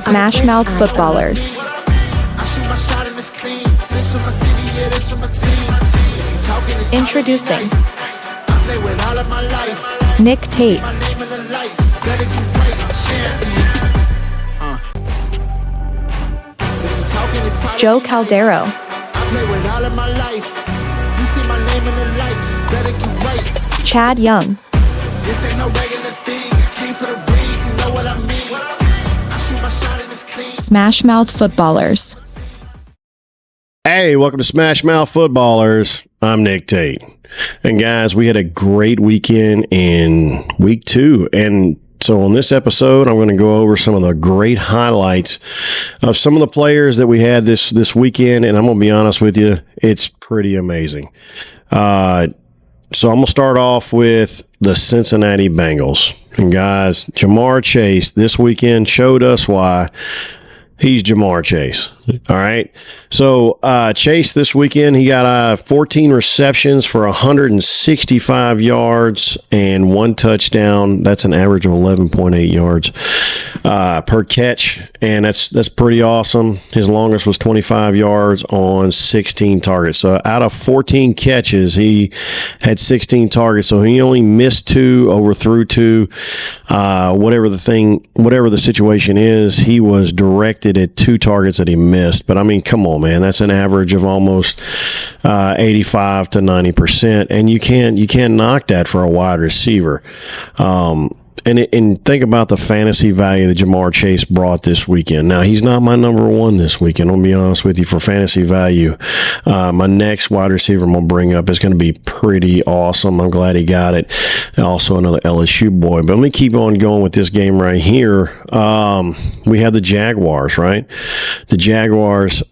Smashmouth Footballerz. Introducing Nic Tate, Joe Caldero, Chad Young, Smashmouth Footballerz. Hey, welcome to Smashmouth Footballerz. I'm Nic Tate. And guys, we had a great weekend in week 2. And so on this episode, I'm going to go over some of the great highlights of some of the players that we had this weekend. And I'm going to be honest with you, it's pretty amazing. So I'm going to start off with the Cincinnati Bengals. And guys, Jamar Chase this weekend showed us why he's Jamar Chase. All right. So Chase this weekend, he got 14 receptions for 165 yards and 1 touchdown. That's an average of 11.8 yards per catch. And that's pretty awesome. His longest was 25 yards on 16 targets. So out of 14 catches, he had 16 targets. So he only missed 2, overthrew 2. Whatever the situation is, he was directed at 2 targets that he missed. But I mean, come on, man, that's an average of almost 85 to 90%, and you can't knock that for a wide receiver. And think about the fantasy value that Jamar Chase brought this weekend. Now, he's not my number 1 this weekend. I'm going to be honest with you, for fantasy value. My next wide receiver I'm going to bring up is going to be pretty awesome. I'm glad he got it. Also, another LSU boy. But let me keep on going with this game right here. We have the Jaguars, right? The Jaguars,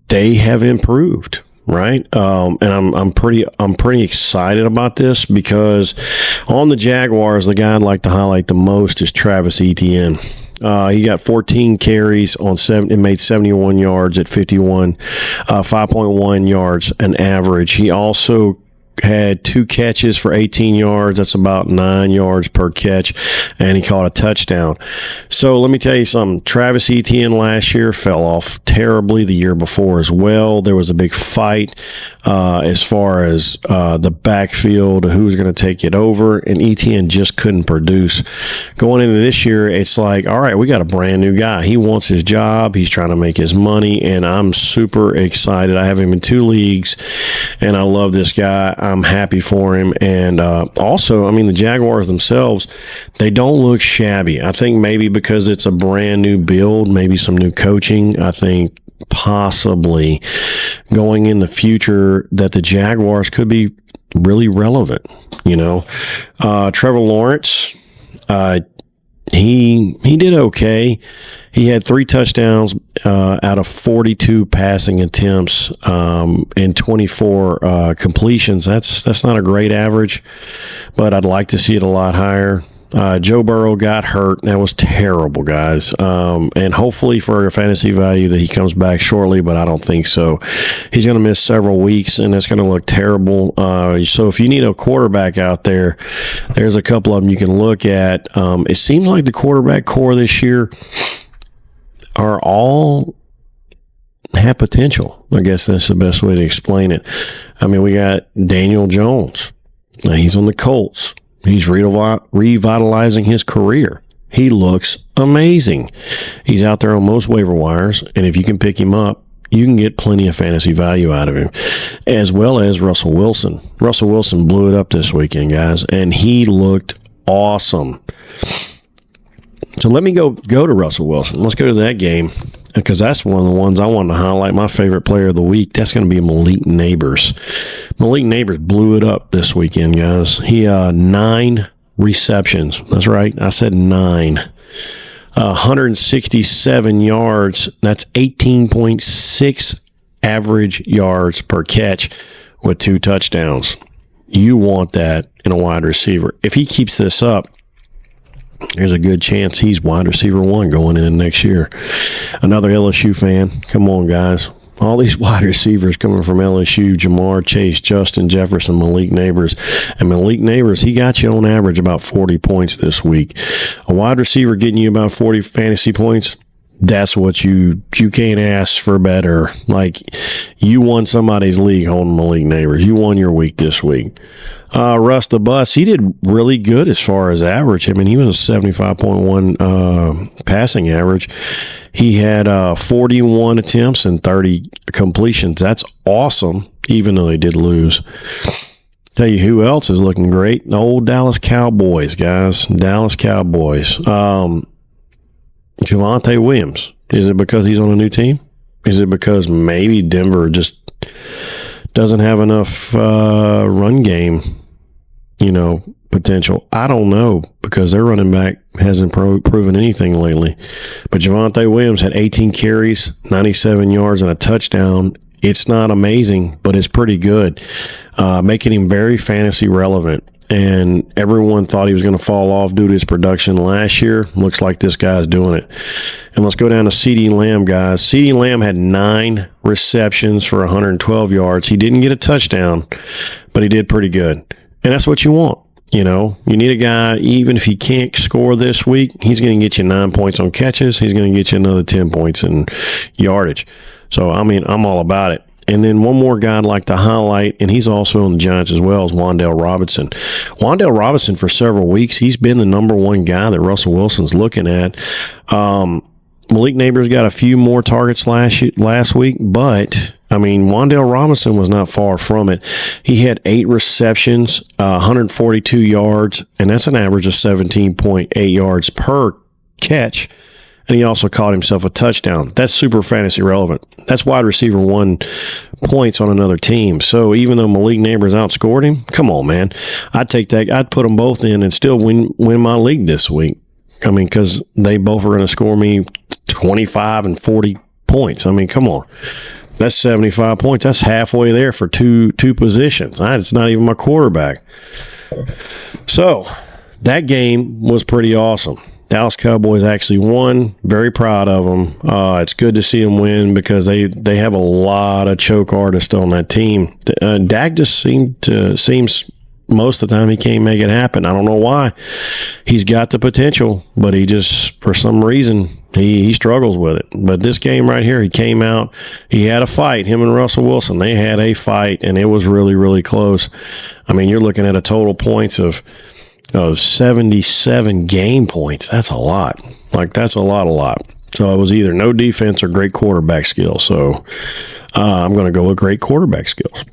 they have improved. Right. And I'm pretty excited about this because on the Jaguars, the guy I'd like to highlight the most is Travis Etienne. He got 14 carries on 7 and made 71 yards at 5.1 yards an average. He also had 2 catches for 18 yards. That's about 9 yards per catch, and he caught a touchdown. So let me tell you something. Travis Etienne last year fell off terribly the year before as well. There was a big fight as far as the backfield, who was going to take it over, and Etienne just couldn't produce. Going into this year, it's like, all right, we got a brand new guy. He wants his job. He's trying to make his money, and I'm super excited. I have him in 2 leagues, and I love this guy. I'm happy for him. And also, I mean, the Jaguars themselves, they don't look shabby. I think maybe because it's a brand new build, maybe some new coaching, I think possibly going in the future that the Jaguars could be really relevant. You know, Trevor Lawrence, he did okay. He had 3 touchdowns out of 42 passing attempts and 24 completions. That's not a great average, but I'd like to see it a lot higher. Joe Burrow got hurt. That was terrible, guys. And hopefully for a fantasy value that he comes back shortly, but I don't think so. He's going to miss several weeks, and that's going to look terrible. So if you need a quarterback out there, there's a couple of them you can look at. It seems like the quarterback core this year are all have potential. I guess that's the best way to explain it. I mean, we got Daniel Jones. Now, he's on the Colts. He's revitalizing his career. He looks amazing. He's out there on most waiver wires, and if you can pick him up, you can get plenty of fantasy value out of him, as well as Russell Wilson. Russell Wilson blew it up this weekend, guys, and he looked awesome. So let me go to Russell Wilson. Let's go to that game because that's one of the ones I wanted to highlight. My favorite player of the week, that's going to be Malik Neighbors. Malik Neighbors blew it up this weekend, guys. He 9 receptions. That's right. I said 9. 167 yards. That's 18.6 average yards per catch with 2 touchdowns. You want that in a wide receiver. If he keeps this up, there's a good chance he's wide receiver 1 going into next year. Another LSU fan. Come on, guys. All these wide receivers coming from LSU, Jamar, Chase, Justin Jefferson, Malik Neighbors. And Malik Neighbors, he got you on average about 40 points this week. A wide receiver getting you about 40 fantasy points, that's what you can't ask for better. Like, you won somebody's league holding Malik Neighbors. You won your week this week. Russ the Bus, he did really good as far as average. I mean, he was a 75.1 passing average. He had 41 attempts and 30 completions. That's awesome, even though they did lose. Tell you who else is looking great. The old Dallas Cowboys, guys. Dallas Cowboys. Javonte Williams. Is it because he's on a new team? Is it because maybe Denver just doesn't have enough run game, potential? I don't know, because their running back hasn't proven anything lately. But Javonte Williams had 18 carries, 97 yards, and a touchdown. It's not amazing, but it's pretty good, making him very fantasy relevant. And everyone thought he was going to fall off due to his production last year. Looks like this guy's doing it. And let's go down to CeeDee Lamb, guys. CeeDee Lamb had 9 receptions for 112 yards. He didn't get a touchdown, but he did pretty good. And that's what you want. You need a guy, even if he can't score this week, he's going to get you 9 points on catches. He's going to get you another 10 points in yardage. So, I mean, I'm all about it. And then one more guy I'd like to highlight, and he's also on the Giants as well, is Wan'Dale Robinson. Wan'Dale Robinson, for several weeks, he's been the number one guy that Russell Wilson's looking at. Malik Neighbors got a few more targets last week, but, I mean, Wan'Dale Robinson was not far from it. He had 8 receptions, 142 yards, and that's an average of 17.8 yards per catch. And he also caught himself a touchdown. That's super fantasy relevant. That's wide receiver 1 points on another team. So even though Malik Neighbors outscored him, come on, man. I'd take that. I'd put them both in and still win my league this week. I mean, because they both are going to score me 25 and 40 points. I mean, come on. That's 75 points. That's halfway there for two positions. It's not even my quarterback. So that game was pretty awesome. Dallas Cowboys actually won. Very proud of them. It's good to see them win because they have a lot of choke artists on that team. Dak just seems most of the time he can't make it happen. I don't know why. He's got the potential, but he just, for some reason, he struggles with it. But this game right here, he came out, he had a fight. Him and Russell Wilson, they had a fight, and it was really, really close. I mean, you're looking at a total points of 77 game points. That's a lot. That's a lot. So it was either no defense or great quarterback skills. So I'm going to go with great quarterback skills.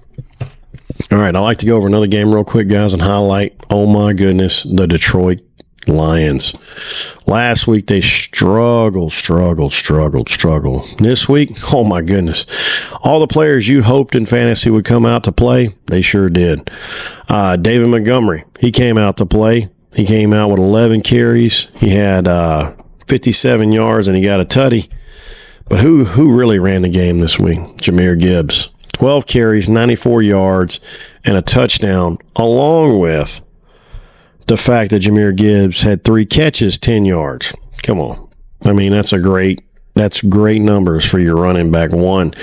All right, I'd like to go over another game real quick, guys, and highlight, oh my goodness, the Detroit Lions. Last week, they struggled. This week, oh my goodness. All the players you hoped in fantasy would come out to play, they sure did. David Montgomery, he came out to play. He came out with 11 carries. He had 57 yards, and he got a tutty. But who really ran the game this week? Jahmyr Gibbs. 12 carries, 94 yards, and a touchdown, along with the fact that Jahmyr Gibbs had 3 catches, 10 yards. Come on. I mean, that's great numbers for your running back 1.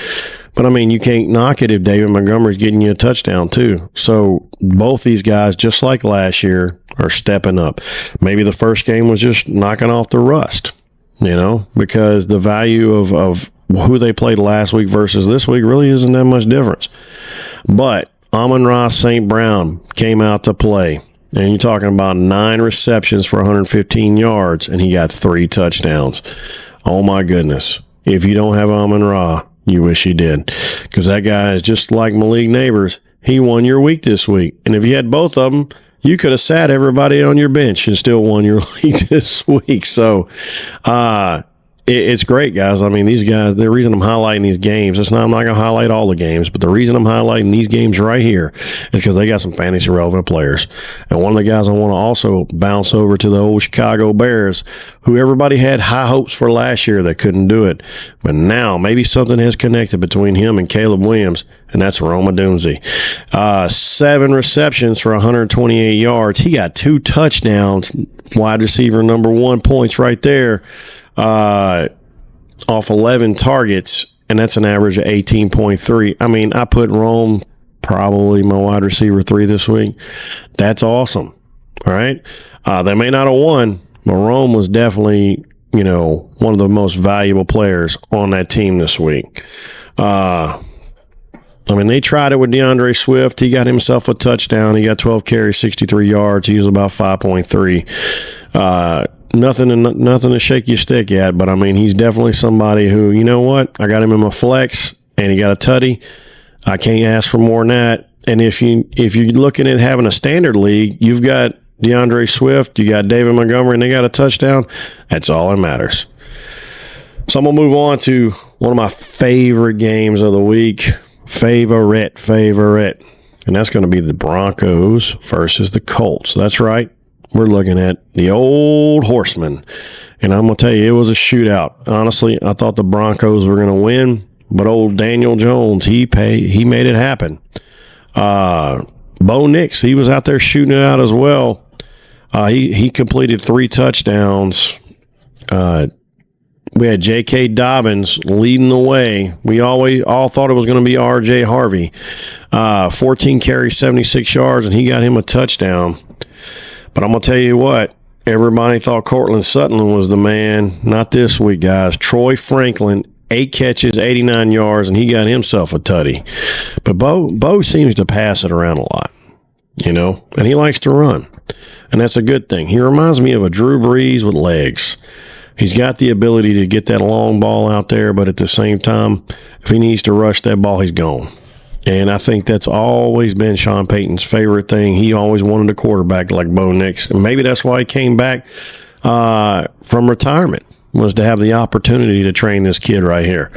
But, I mean, you can't knock it if David Montgomery's getting you a touchdown, too. So, both these guys, just like last year, are stepping up. Maybe the first game was just knocking off the rust, because the value of who they played last week versus this week really isn't that much difference. But Amon-Ra St. Brown came out to play. And you're talking about 9 receptions for 115 yards, and he got 3 touchdowns. Oh, my goodness. If you don't have Amon-Ra, you wish you did. Because that guy is just like Malik Neighbors. He won your week this week. And if you had both of them, you could have sat everybody on your bench and still won your league this week. So, it's great, guys. I mean, these guys, the reason I'm highlighting these games, I'm not going to highlight all the games, but the reason I'm highlighting these games right here is because they got some fantasy relevant players. And one of the guys I want to also bounce over to the old Chicago Bears, who everybody had high hopes for last year that couldn't do it. But now maybe something has connected between him and Caleb Williams, and that's Rome Odunze. 7 receptions for 128 yards. He got 2 touchdowns, wide receiver number 1 points right there. Off 11 targets, and that's an average of 18.3. I mean, I put Rome probably my wide receiver 3 this week. That's awesome. All right. They may not have won, but Rome was definitely, one of the most valuable players on that team this week. They tried it with DeAndre Swift. He got himself a touchdown. He got 12 carries, 63 yards. He was about 5.3. Nothing to shake your stick at, but he's definitely somebody who, you know what? I got him in my flex, and he got a tutty. I can't ask for more than that. And if you're looking at having a standard league, you've got DeAndre Swift, you got David Montgomery, and they got a touchdown. That's all that matters. So I'm going to move on to one of my favorite games of the week. Favorite. And that's going to be the Broncos versus the Colts. That's right. We're looking at the old horseman. And I'm going to tell you, it was a shootout. Honestly, I thought the Broncos were going to win, but old Daniel Jones, he made it happen. Bo Nix, he was out there shooting it out as well. He completed 3 touchdowns. We had J.K. Dobbins leading the way. We all thought it was going to be R.J. Harvey. 14 carries, 76 yards, and he got him a touchdown. But I'm going to tell you what, everybody thought Cortland Sutton was the man. Not this week, guys. Troy Franklin, 8 catches, 89 yards, and he got himself a tutty. But Bo seems to pass it around a lot, and he likes to run. And that's a good thing. He reminds me of a Drew Brees with legs. He's got the ability to get that long ball out there, but at the same time, if he needs to rush that ball, he's gone. And I think that's always been Sean Payton's favorite thing. He always wanted a quarterback like Bo Nix. And maybe that's why he came back from retirement, was to have the opportunity to train this kid right here.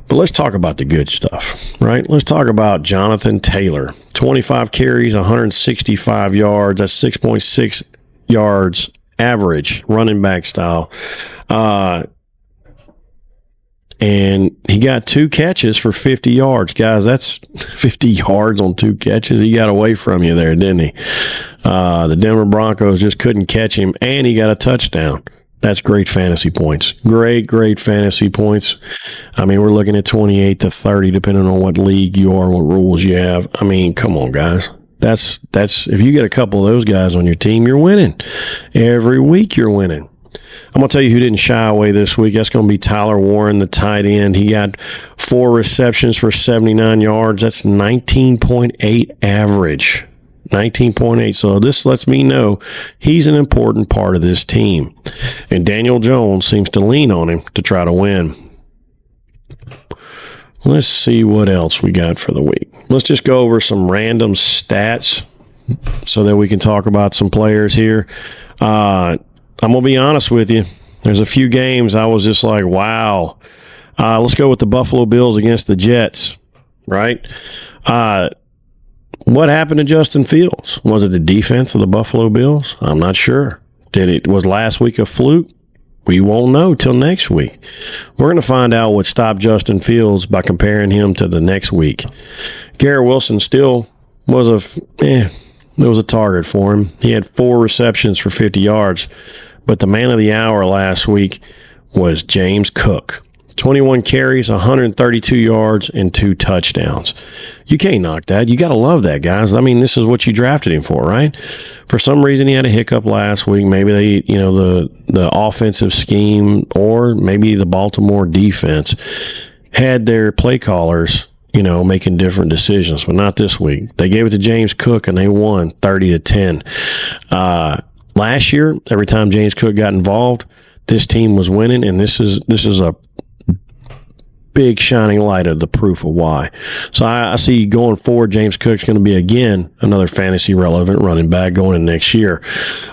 But let's talk about the good stuff, right? Let's talk about Jonathan Taylor. 25 carries, 165 yards. That's 6.6 yards average, running back style. And he got 2 catches for 50 yards. Guys, that's 50 yards on 2 catches. He got away from you there, didn't he? The Denver Broncos just couldn't catch him, and he got a touchdown. That's great fantasy points. Great fantasy points. We're looking at 28 to 30, depending on what league you are, what rules you have. Come on, guys. That's if you get a couple of those guys on your team, you're winning. Every week you're winning. I'm going to tell you who didn't shy away this week. That's going to be Tyler Warren, the tight end. He got 4 receptions for 79 yards. That's 19.8 average. 19.8. So this lets me know he's an important part of this team. And Daniel Jones seems to lean on him to try to win. Let's see what else we got for the week. Let's just go over some random stats so that we can talk about some players here. I'm going to be honest with you. There's a few games I was just like, wow. Let's go with the Buffalo Bills against the Jets, right? What happened to Justin Fields? Was it the defense of the Buffalo Bills? I'm not sure. Was last week a fluke? We won't know till next week. We're going to find out what stopped Justin Fields by comparing him to the next week. Garrett Wilson still was there was a target for him. He had 4 receptions for 50 yards, but the man of the hour last week was James Cook. 21 carries, 132 yards, and 2 touchdowns. You can't knock that. You got to love that, guys. This is what you drafted him for, right? For some reason, he had a hiccup last week. Maybe the offensive scheme, or maybe the Baltimore defense had their play callers, making different decisions, but not this week. They gave it to James Cook, and they won 30-10. Last year, every time James Cook got involved, this team was winning, and this is a big shining light of the proof of why. So I see going forward, James Cook's going to be, again, another fantasy relevant running back going in next year.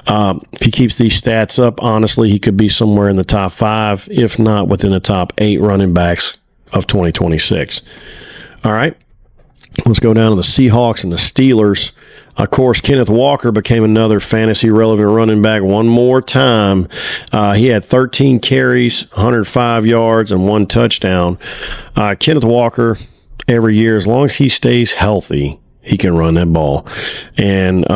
If he keeps these stats up, honestly, he could be somewhere in the top 5, if not within the top 8 running backs of 2026. All right. Let's go down to the Seahawks and the Steelers. Of course, Kenneth Walker became another fantasy-relevant running back one more time. He had 13 carries, 105 yards, and 1 touchdown. Kenneth Walker, every year, as long as he stays healthy, he can run that ball. And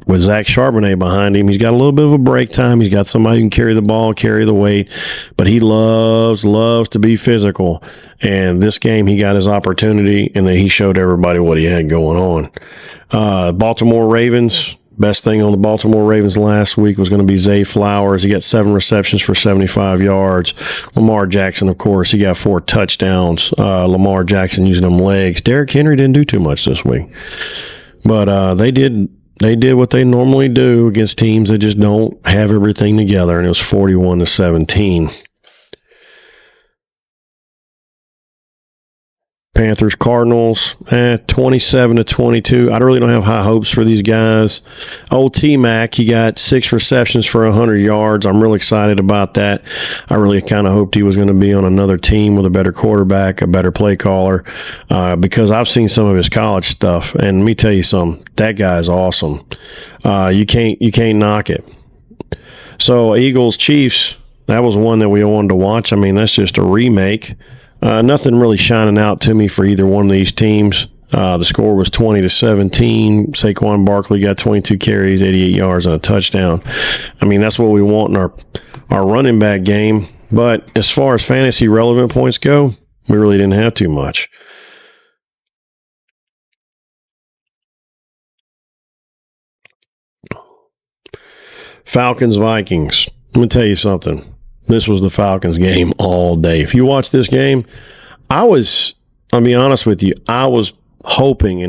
with Zach Charbonnet behind him, he's got a little bit of a break time. He's got somebody who can carry the ball, carry the weight, but he loves to be physical. And this game, he got his opportunity, and then he showed everybody what he had going on. Baltimore Ravens. Best thing on the Baltimore Ravens last week was going to be Zay Flowers. He got 7 receptions for 75 yards. Lamar Jackson, of course, he got 4 touchdowns. Lamar Jackson using them legs. Derrick Henry didn't do too much this week. But they did what they normally do against teams that just don't have everything together, and it was 41-17. Panthers, Cardinals, 27-22. I really don't have high hopes for these guys. Old T-Mac, he got 6 receptions for 100 yards. I'm really excited about that. I really kind of hoped he was going to be on another team with a better quarterback, a better play caller, because I've seen some of his college stuff, and let me tell you something, that guy is awesome. You can't knock it. So Eagles, Chiefs, that was one that we wanted to watch. I mean, that's just a remake. Nothing really shining out to me for either one of these teams. The score was 20-17. Saquon Barkley got 22 carries, 88 yards, and a touchdown. I mean, that's what we want in our running back game. But as far as fantasy relevant points go, we really didn't have too much. Falcons, Vikings. Let me tell you something. This was the Falcons game all day. If you watch this game, I'll be honest with you, I was hoping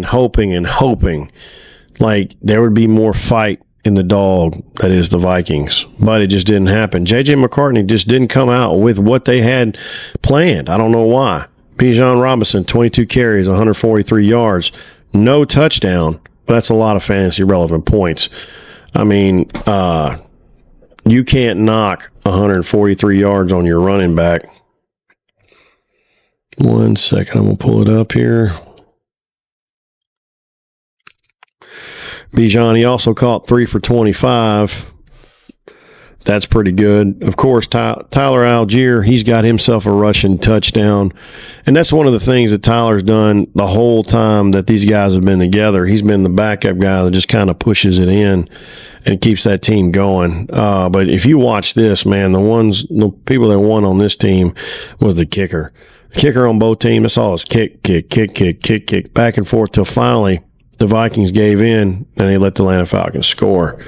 like there would be more fight in the dog that is the Vikings, but it just didn't happen. J.J. McCartney just didn't come out with what they had planned. I don't know why. Bijan Robinson, 22 carries, 143 yards, no touchdown. That's a lot of fantasy relevant points. I mean, you can't knock 143 yards on your running back. 1 second, I'm going to pull it up here. Bijan, he also caught 3 for 25. That's pretty good. Of course, Tyler Algier, he's got himself a rushing touchdown. And that's one of the things that Tyler's done the whole time that these guys have been together. He's been the backup guy that just kind of pushes it in and keeps that team going. But if you watch this, man, the people that won on this team was the kicker. The kicker on both teams, that's all is kick, back and forth till finally the Vikings gave in and they let the Atlanta Falcons score.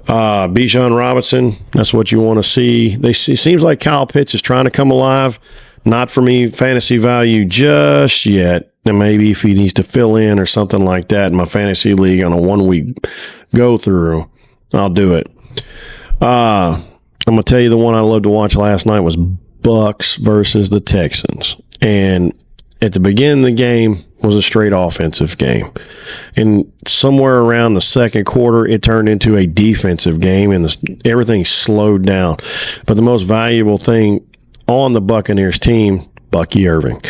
Bijan Robinson, that's what you want to see. It seems like Kyle Pitts is trying to come alive. Not for me, fantasy value just yet. And maybe if he needs to fill in or something like that in my fantasy league on a 1 week go through, I'll do it. I'm going to tell you the one I loved to watch last night was Bucs versus the Texans. And at the beginning of the game was a straight offensive game. And somewhere around the second quarter, it turned into a defensive game, and everything slowed down. But the most valuable thing on the Buccaneers team, Bucky Irving.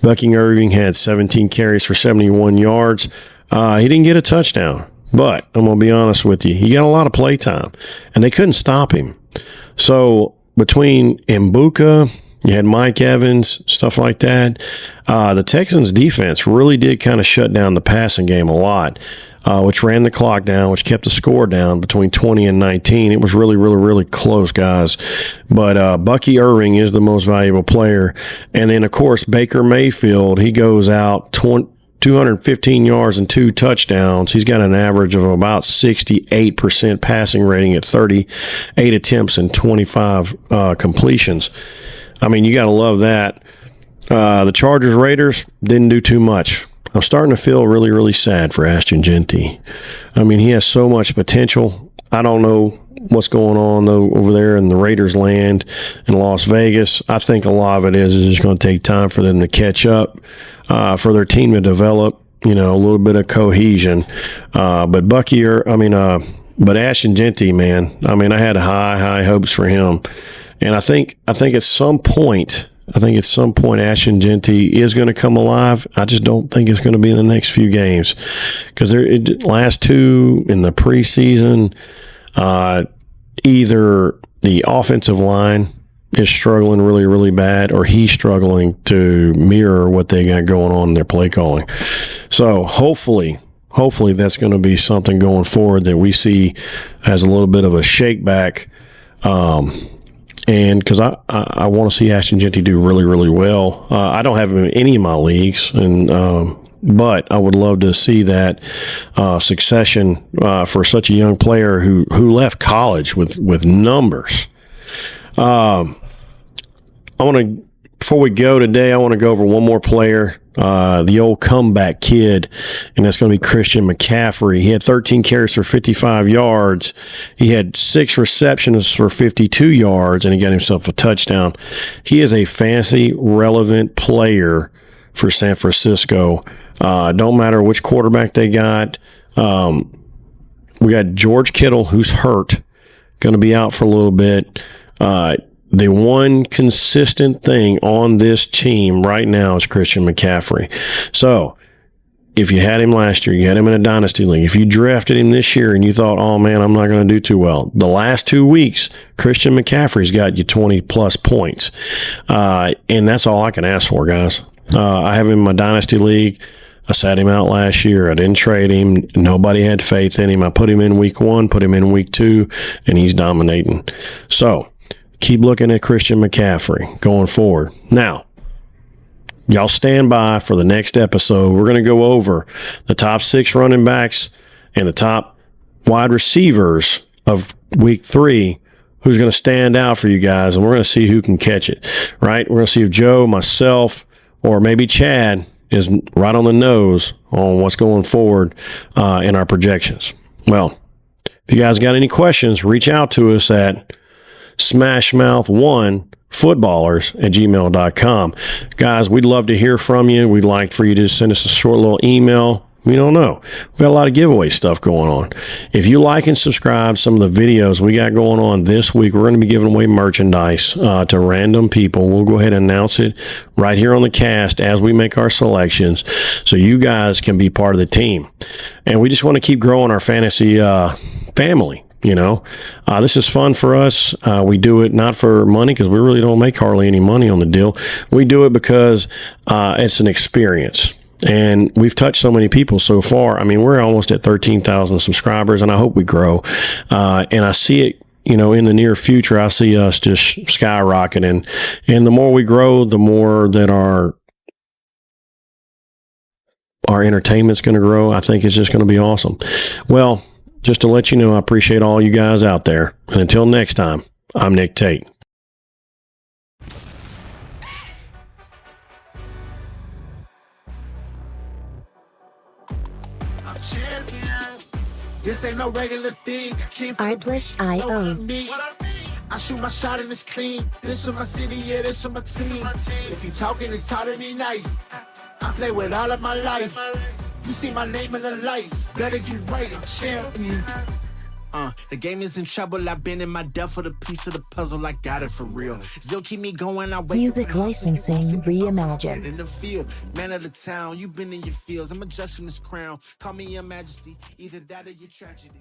Bucky Irving had 17 carries for 71 yards. He didn't get a touchdown, but I'm going to be honest with you. He got a lot of play time, and they couldn't stop him. So between Mbuka, you had Mike Evans, stuff like that. The Texans' defense really did kind of shut down the passing game a lot, which ran the clock down, which kept the score down between 20 and 19. It was really, really, really close, guys. But Bucky Irving is the most valuable player. And then, of course, Baker Mayfield, he goes out 215 yards and 2 touchdowns. He's got an average of about 68% passing rating at 38 attempts and 25 completions. I mean, you got to love that. The Chargers Raiders didn't do too much. I'm starting to feel really, really sad for Ashton Genty. I mean, he has so much potential. I don't know what's going on though over there in the Raiders land in Las Vegas. I think a lot of it is just going to take time for them to catch up, for their team to develop, a little bit of cohesion. But but Ashton Genty, man, I mean, I had high hopes for him. And I think at some point, Ashton Genty is going to come alive. I just don't think it's going to be in the next few games because last 2 in the preseason, either the offensive line is struggling really, really bad, or he's struggling to mirror what they got going on in their play calling. So hopefully hopefully that's going to be something going forward that we see as a little bit of a shake back. And because I want to see Ashton Jeanty do really, really well. I don't have him in any of my leagues, but I would love to see that succession for such a young player who left college with numbers. Before we go today, I want to go over one more player, the old comeback kid, and that's going to be Christian McCaffrey. He had 13 carries for 55 yards. He had 6 receptions for 52 yards, and he got himself a touchdown. He is a fantasy relevant player for San Francisco. Don't matter which quarterback they got. We got George Kittle, who's hurt, going to be out for a little bit. The one consistent thing on this team right now is Christian McCaffrey. So if you had him last year, you had him in a dynasty league. If you drafted him this year and you thought, oh man, I'm not going to do too well, the last 2 weeks, Christian McCaffrey's got you 20 plus points. And that's all I can ask for, guys. I have him in my dynasty league. I sat him out last year. I didn't trade him. Nobody had faith in him. I put him in week 1, put him in week 2, and he's dominating. So keep looking at Christian McCaffrey going forward. Now, y'all stand by for the next episode. We're going to go over the top 6 running backs and the top wide receivers of week 3, who's going to stand out for you guys, and we're going to see who can catch it, right? We're going to see if Joe, myself, or maybe Chad is right on the nose on what's going forward in our projections. Well, if you guys got any questions, reach out to us at Smashmouth Footballerz@gmail.com. Guys, we'd love to hear from you. We'd like for you to send us a short little email. We don't know. We got a lot of giveaway stuff going on. If you like and subscribe some of the videos we got going on this week, we're going to be giving away merchandise to random people. We'll go ahead and announce it right here on the cast as we make our selections, so you guys can be part of the team. And we just want to keep growing our fantasy family. You know, this is fun for us. We do it not for money, because we really don't make hardly any money on the deal. We do it because it's an experience. And we've touched so many people so far. I mean, we're almost at 13,000 subscribers, and I hope we grow. And I see it, you know, in the near future. I see us just skyrocketing. And the more we grow, the more that our entertainment's going to grow. I think it's just going to be awesome. Well, just to let you know, I appreciate all you guys out there. And until next time, I'm Nic Tate. I'm champion. This ain't no regular thing. I came from Artlist.io. I shoot my shot and it's clean. This is my city, yeah, this is my team. If you talking, it's hard to be nice. I play with all of my life. You see my name in the lights. Better get right, I'm champion. The game is in trouble. I've been in my depth for the piece of the puzzle. I got it for real. Still keep me going. I wake Music up licensing reimagined. in the field, man of the town. You've been in your fields. I'm adjusting this crown. Call me your majesty. Either that or your tragedy.